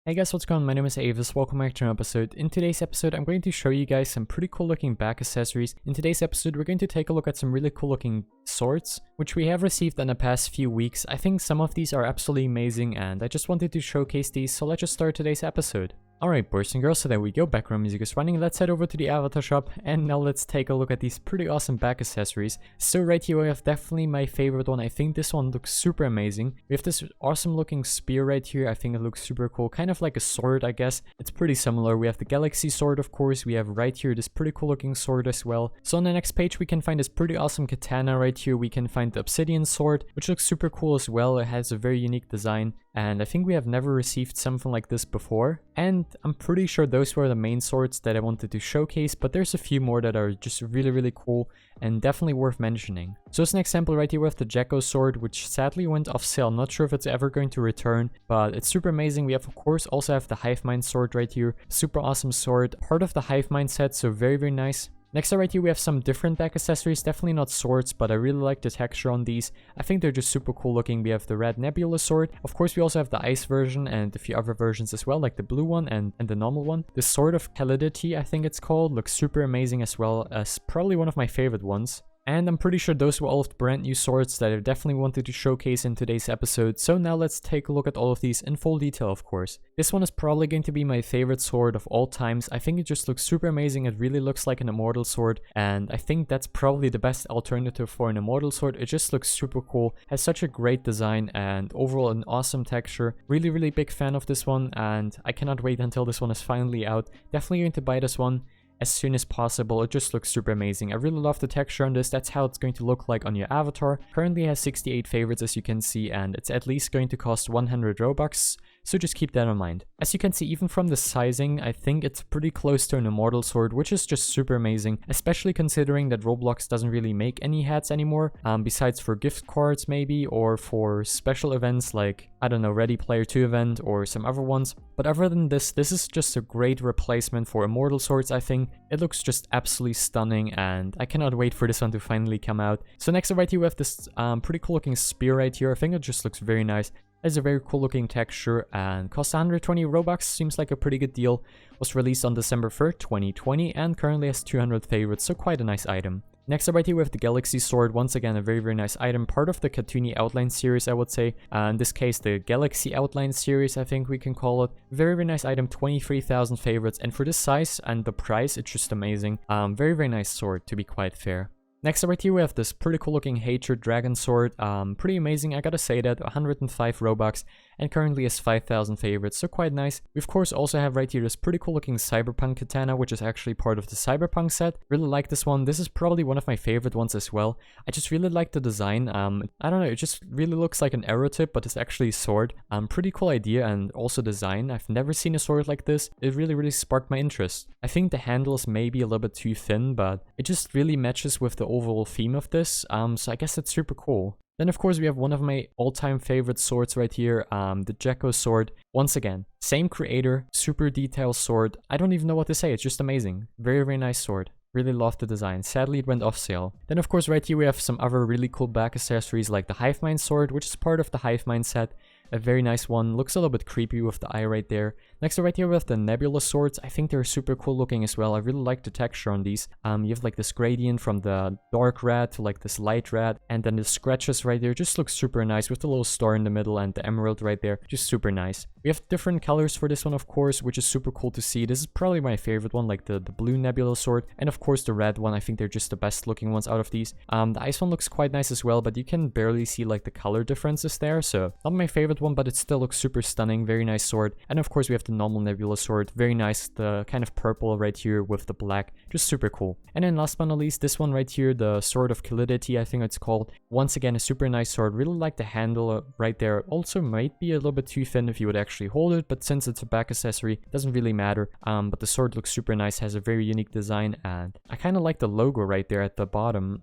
Hey guys, what's going on? My name is Avisk. Welcome back to an episode. In today's episode, I'm going to show you guys some pretty cool looking back accessories. In today's episode, we're going to take a look at some really cool looking swords, which we have received in the past few weeks. I think some of these are absolutely amazing and I just wanted to showcase these, so let's just start today's episode. Alright boys and girls, so there we go, background music is running, let's head over to the avatar shop and now let's take a look at these pretty awesome back accessories. So right here we have definitely my favorite one. I think this one looks super amazing. We have this awesome looking spear right here. I think it looks super cool, kind of like a sword I guess. It's pretty similar. We have the galaxy sword of course, we have right here this pretty cool looking sword as well. So on the next page we can find this pretty awesome katana right here. We can find the obsidian sword, which looks super cool as well. It has a very unique design and I think we have never received something like this before. And I'm pretty sure those were the main swords that I wanted to showcase, but there's a few more that are just really cool and definitely worth mentioning. So as an example right here we have the Gecko sword, which sadly went off sale. I'm not sure if it's ever going to return, but it's super amazing. We have of course also have the Hive Mind sword right here. Super awesome sword, part of the Hive Mind set, so very nice. Next up right here we have some different back accessories, definitely not swords, but I really like the texture on these. I think they're just super cool looking. We have the red nebula sword. Of course we also have the ice version and a few other versions as well, like the blue one and the normal one. The Sword of Calidity I think it's called, looks super amazing as well, as probably one of my favorite ones. And I'm pretty sure those were all of the brand new swords that I definitely wanted to showcase in today's episode. So now let's take a look at all of these in full detail of course. This one is probably going to be my favorite sword of all times. I think it just looks super amazing. It really looks like an immortal sword. And I think that's probably the best alternative for an immortal sword. It just looks super cool. Has such a great design and overall an awesome texture. Really big fan of this one. And I cannot wait until this one is finally out. Definitely going to buy this one as soon as possible. It just looks super amazing. I really love the texture on this. That's how it's going to look like on your avatar. Currently has 68 favorites as you can see, and it's at least going to cost 100 Robux. So just keep that in mind. As you can see, even from the sizing, I think it's pretty close to an immortal sword, which is just super amazing, especially considering that Roblox doesn't really make any hats anymore, besides for gift cards maybe, or for special events like, I don't know, Ready Player 2 event or some other ones. But other than this is just a great replacement for immortal swords, I think. It looks just absolutely stunning and I cannot wait for this one to finally come out. So next up right here we have this pretty cool looking spear right here. I think it just looks very nice. Has a very cool looking texture and costs 120 Robux, seems like a pretty good deal. Was released on December 3rd, 2020 and currently has 200 favorites, so quite a nice item. Next up right here we have the Galaxy Sword, once again a very nice item, part of the Cartoony Outline series I would say. In this case the Galaxy Outline series I think we can call it. Very nice item, 23,000 favorites, and for this size and the price it's just amazing. Very nice sword to be quite fair. Next up right here we have this pretty cool looking Hatred Dragon Sword, pretty amazing, I gotta say that, 105 Robux and currently has 5,000 favorites, so quite nice. We of course also have right here this pretty cool looking Cyberpunk Katana, which is actually part of the Cyberpunk set. Really like this one. This is probably one of my favorite ones as well. I just really like the design. I don't know, it just really looks like an arrow tip, but it's actually a sword. Pretty cool idea and also design. I've never seen a sword like this. It really sparked my interest. I think the handle is maybe a little bit too thin, but it just really matches with the overall theme of this, so I guess that's super cool. Then of course we have one of my all-time favorite swords right here, the Gecko sword. Once again, same creator, super detailed sword. I don't even know what to say, it's just amazing. Very nice sword. Really love the design. Sadly it went off sale. Then of course right here we have some other really cool back accessories like the Hive Mind sword, which is part of the Hive Mind set. A very nice one, looks a little bit creepy with the eye right there. Next right here we have the Nebula swords. I think they're super cool looking as well. I really like the texture on these. You have like this gradient from the dark red to like this light red, and then the scratches right there just looks super nice with the little star in the middle and the emerald right there, just super nice. We have different colors for this one of course, which is super cool to see. This is probably my favorite one, like the blue Nebula sword, and of course the red one. I think they're just the best looking ones out of these. The ice one looks quite nice as well, but you can barely see like the color differences there, so not my favorite one, but it still looks super stunning. Very nice sword. And of course we have the normal Nebula sword, very nice, the kind of purple right here with the black, just super cool. And then last but not least, this one right here, the Sword of Calidity I think it's called. Once again a super nice sword. Really like the handle right there. Also might be a little bit too thin if you would actually hold it, but since it's a back accessory it doesn't really matter. But the sword looks super nice, has a very unique design, and I kind of like the logo right there at the bottom.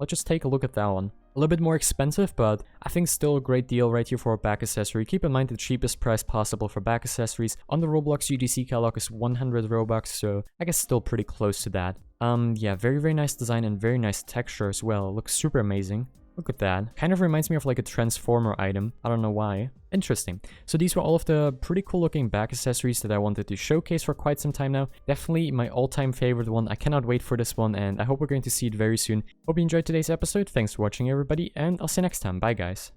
Let's just take a look at that one. A little bit more expensive, but I think still a great deal right here for a back accessory. Keep in mind the cheapest price possible for back accessories on the Roblox UGC catalog is 100 Robux, so I guess still pretty close to that. Yeah, very nice design and very nice texture as well. It looks super amazing. Look at that. Kind of reminds me of like a transformer item. I don't know why. Interesting. So these were all of the pretty cool looking back accessories that I wanted to showcase for quite some time now. Definitely my all-time favorite one. I cannot wait for this one, and I hope we're going to see it very soon. Hope you enjoyed today's episode. Thanks for watching, everybody, and I'll see you next time. Bye, guys.